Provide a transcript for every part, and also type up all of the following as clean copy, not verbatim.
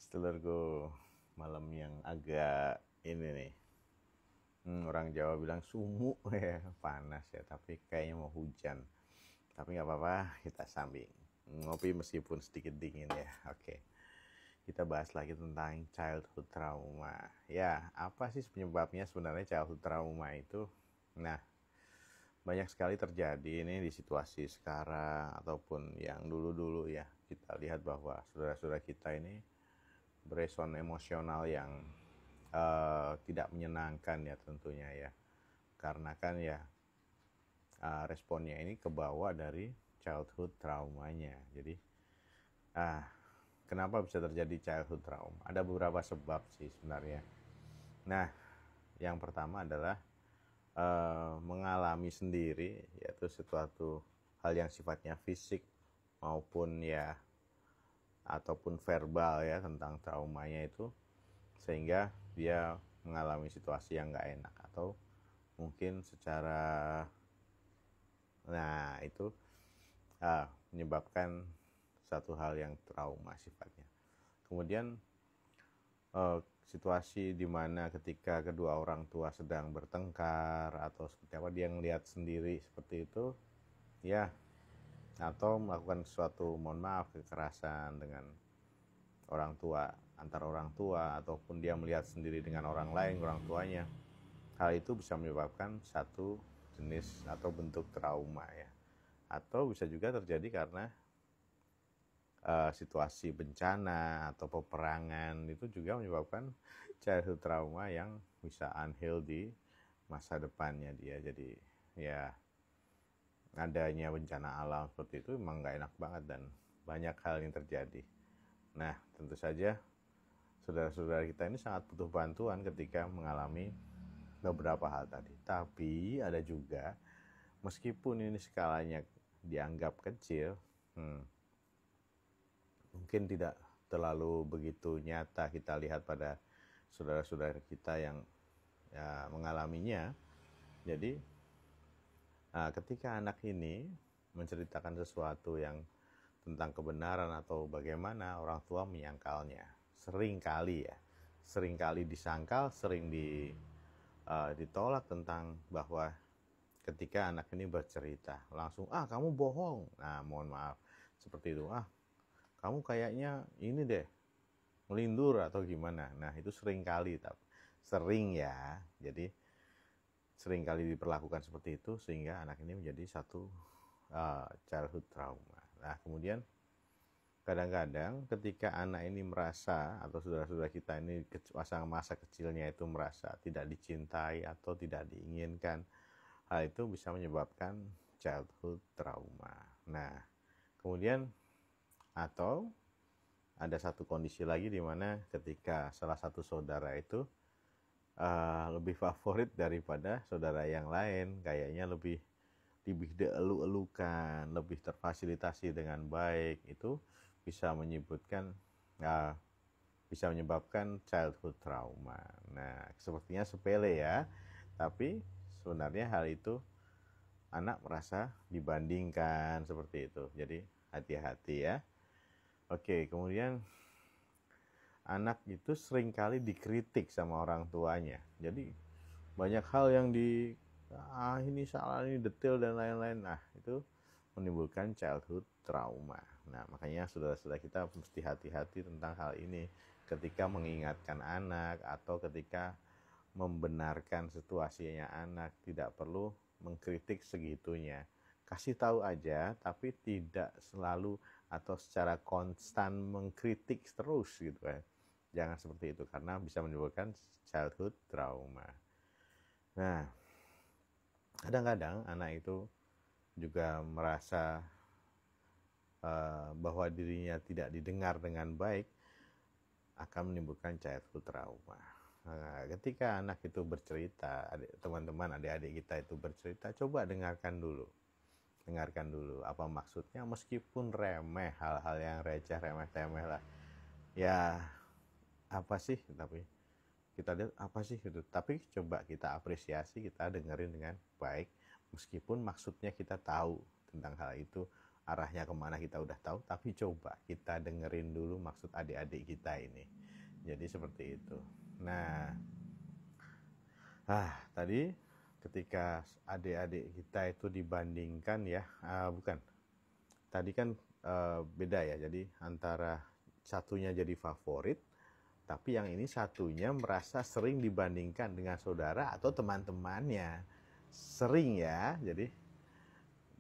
Sedulurku, malam yang agak ini nih. Orang Jawa bilang sumu ya, panas ya, tapi kayaknya mau hujan. Tapi nggak apa-apa, kita sambing. Ngopi meskipun sedikit dingin ya. Oke. Kita bahas lagi tentang childhood trauma. Ya, apa sih penyebabnya sebenarnya childhood trauma itu? Nah, banyak sekali terjadi ini di situasi sekarang ataupun yang dulu-dulu ya. Kita lihat bahwa saudara-saudara kita ini bereson emosional yang tidak menyenangkan ya tentunya ya, karena kan ya responnya ini kebawa dari childhood traumanya. Jadi kenapa bisa terjadi childhood trauma? Ada beberapa sebab sih sebenarnya. Nah, yang pertama adalah mengalami sendiri, yaitu sesuatu hal yang sifatnya fisik maupun ya ataupun verbal ya tentang traumanya itu, sehingga dia mengalami situasi yang nggak enak, atau mungkin secara itu menyebabkan satu hal yang trauma sifatnya. Kemudian situasi di mana ketika kedua orang tua sedang bertengkar atau seperti apa, dia ngelihat sendiri seperti itu ya, atau melakukan suatu, mohon maaf, kekerasan dengan orang tua, antar orang tua, ataupun dia melihat sendiri dengan orang lain, orang tuanya. Hal itu bisa menyebabkan satu jenis atau bentuk trauma ya. Atau bisa juga terjadi karena situasi bencana atau peperangan, itu juga menyebabkan childhood trauma yang bisa unhealed di masa depannya dia. Jadi ya, adanya bencana alam seperti itu emang gak enak banget dan banyak hal yang terjadi. Nah, tentu saja saudara-saudara kita ini sangat butuh bantuan ketika mengalami beberapa hal tadi. Tapi ada juga, meskipun ini skalanya dianggap kecil, mungkin tidak terlalu begitu nyata kita lihat pada saudara-saudara kita yang ya, mengalaminya. Jadi ketika anak ini menceritakan sesuatu yang tentang kebenaran atau bagaimana orang tua menyangkalnya, sering kali disangkal, sering ditolak tentang bahwa ketika anak ini bercerita langsung, kamu bohong. Nah, mohon maaf, seperti itu, kamu kayaknya ini deh, melindur atau gimana. Nah, itu sering kali, sering ya, jadi sering kali diperlakukan seperti itu, sehingga anak ini menjadi satu childhood trauma. Nah, kemudian kadang-kadang ketika anak ini merasa, atau saudara-saudara kita ini masa kecilnya itu merasa tidak dicintai atau tidak diinginkan, hal itu bisa menyebabkan childhood trauma. Nah, kemudian atau ada satu kondisi lagi di mana ketika salah satu saudara itu lebih favorit daripada saudara yang lain, kayaknya lebih dielu-elukan, lebih terfasilitasi dengan baik, itu bisa menyebabkan childhood trauma. Nah, sepertinya sepele ya, tapi sebenarnya hal itu anak merasa dibandingkan seperti itu. Jadi hati-hati ya. Oke, kemudian anak itu seringkali dikritik sama orang tuanya. Jadi banyak hal yang ini salah, ini detail dan lain-lain. Nah, itu menimbulkan childhood trauma. Nah, makanya saudara-saudara kita mesti hati-hati tentang hal ini ketika mengingatkan anak atau ketika membenarkan situasinya anak. Tidak perlu mengkritik segitunya. Kasih tahu aja, tapi tidak selalu atau secara konstan mengkritik terus gitu kan. Jangan seperti itu, karena bisa menimbulkan childhood trauma. Nah, kadang-kadang anak itu juga merasa bahwa dirinya tidak didengar dengan baik, akan menimbulkan childhood trauma. Nah, ketika anak itu bercerita, teman-teman, adik-adik kita itu bercerita, coba dengarkan dulu apa maksudnya, meskipun remeh, hal-hal yang receh, remeh-temeh lah ya, apa sih, tapi kita lihat apa sih gitu, tapi coba kita apresiasi, kita dengerin dengan baik, meskipun maksudnya kita tahu tentang hal itu arahnya kemana kita udah tahu, tapi coba kita dengerin dulu maksud adik-adik kita ini. Jadi seperti itu. Nah, tadi ketika adik-adik kita itu dibandingkan ya, bukan. Tadi kan beda ya, jadi antara satunya jadi favorit, tapi yang ini satunya merasa sering dibandingkan dengan saudara atau teman-temannya. Sering ya, jadi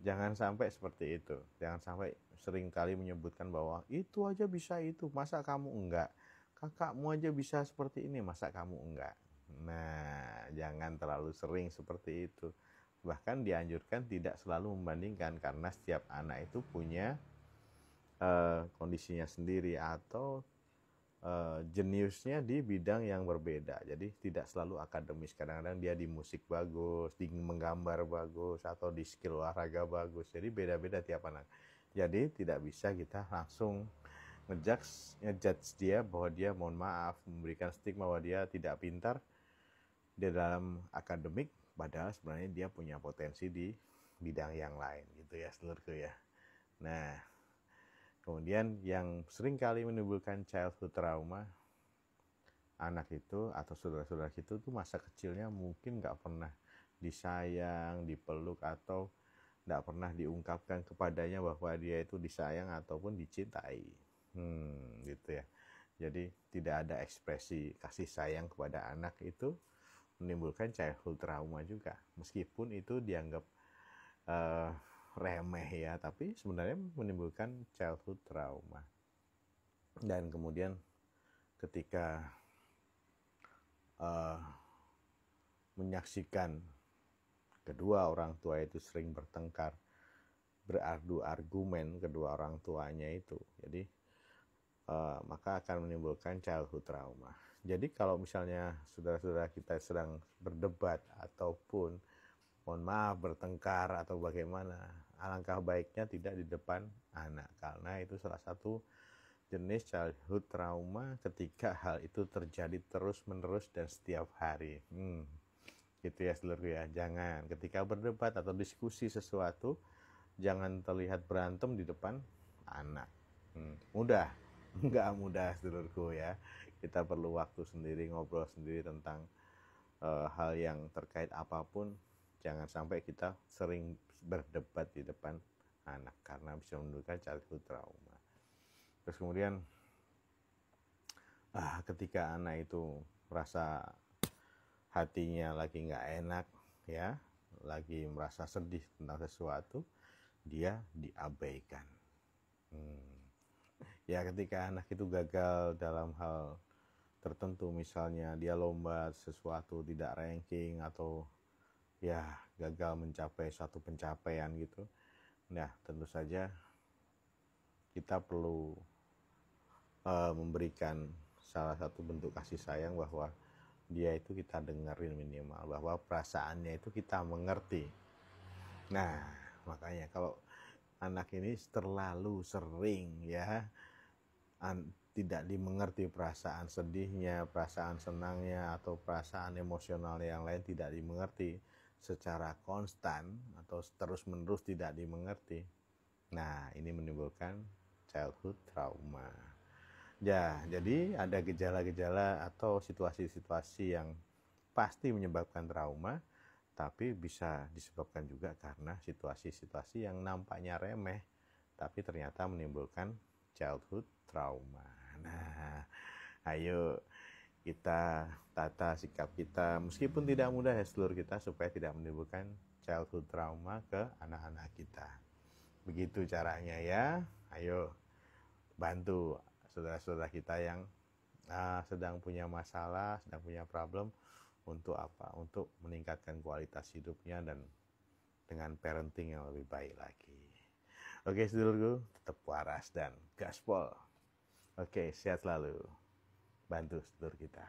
jangan sampai seperti itu. Jangan sampai sering kali menyebutkan bahwa itu aja bisa itu, masa kamu enggak? Kakakmu aja bisa seperti ini, masa kamu enggak? Nah, jangan terlalu sering seperti itu. Bahkan dianjurkan tidak selalu membandingkan, karena setiap anak itu punya kondisinya sendiri atau jeniusnya di bidang yang berbeda. Jadi tidak selalu akademis. Kadang-kadang dia di musik bagus, di menggambar bagus, atau di skill olahraga bagus. Jadi beda-beda tiap anak. Jadi tidak bisa kita langsung ngejudge dia bahwa dia, mohon maaf, memberikan stigma bahwa dia tidak pintar di dalam akademik, padahal sebenarnya dia punya potensi di bidang yang lain gitu ya, seluruhku ya. Nah, kemudian yang sering kali menimbulkan childhood trauma anak itu atau saudara-saudara itu tuh masa kecilnya mungkin nggak pernah disayang, dipeluk, atau nggak pernah diungkapkan kepadanya bahwa dia itu disayang ataupun dicintai. Gitu ya. Jadi tidak ada ekspresi kasih sayang kepada anak, itu menimbulkan childhood trauma juga. Meskipun itu dianggap remeh ya, tapi sebenarnya menimbulkan childhood trauma. Dan kemudian ketika menyaksikan kedua orang tua itu sering bertengkar, beradu argumen kedua orang tuanya itu, jadi maka akan menimbulkan childhood trauma. Jadi kalau misalnya saudara-saudara kita sedang berdebat ataupun mohon maaf bertengkar atau bagaimana, alangkah baiknya tidak di depan anak, karena itu salah satu jenis childhood trauma ketika hal itu terjadi terus-menerus dan setiap hari. Gitu ya seluruh ya. Jangan ketika berdebat atau diskusi sesuatu, jangan terlihat berantem di depan anak. Mudah, nggak mudah seluruhku ya. Kita perlu waktu sendiri, ngobrol sendiri tentang hal yang terkait apapun. Jangan sampai kita sering berdebat di depan anak, karena bisa menimbulkan childhood trauma. Terus kemudian ketika anak itu merasa hatinya lagi nggak enak ya, lagi merasa sedih tentang sesuatu, dia diabaikan. Ya ketika anak itu gagal dalam hal tertentu, misalnya dia lomba sesuatu tidak ranking, atau ya gagal mencapai suatu pencapaian gitu, nah tentu saja kita perlu memberikan salah satu bentuk kasih sayang, bahwa dia itu kita dengerin minimal, bahwa perasaannya itu kita mengerti. Nah makanya kalau anak ini terlalu sering ya tidak dimengerti perasaan sedihnya, perasaan senangnya, atau perasaan emosional yang lain tidak dimengerti secara konstan atau terus-menerus tidak dimengerti. Nah, ini menimbulkan childhood trauma. Ya, jadi ada gejala-gejala atau situasi-situasi yang pasti menyebabkan trauma, tapi bisa disebabkan juga karena situasi-situasi yang nampaknya remeh, tapi ternyata menimbulkan childhood trauma. Nah, ayo kita tata sikap kita, meskipun tidak mudah ya seluruh kita, supaya tidak menimbulkan childhood trauma ke anak-anak kita. Begitu caranya ya. Ayo bantu saudara-saudara kita yang sedang punya masalah, sedang punya problem, untuk apa? Untuk meningkatkan kualitas hidupnya dan dengan parenting yang lebih baik lagi. Oke, saudaraku, tetap waras dan gaspol. Oke, sehat selalu. Bantu saudara kita.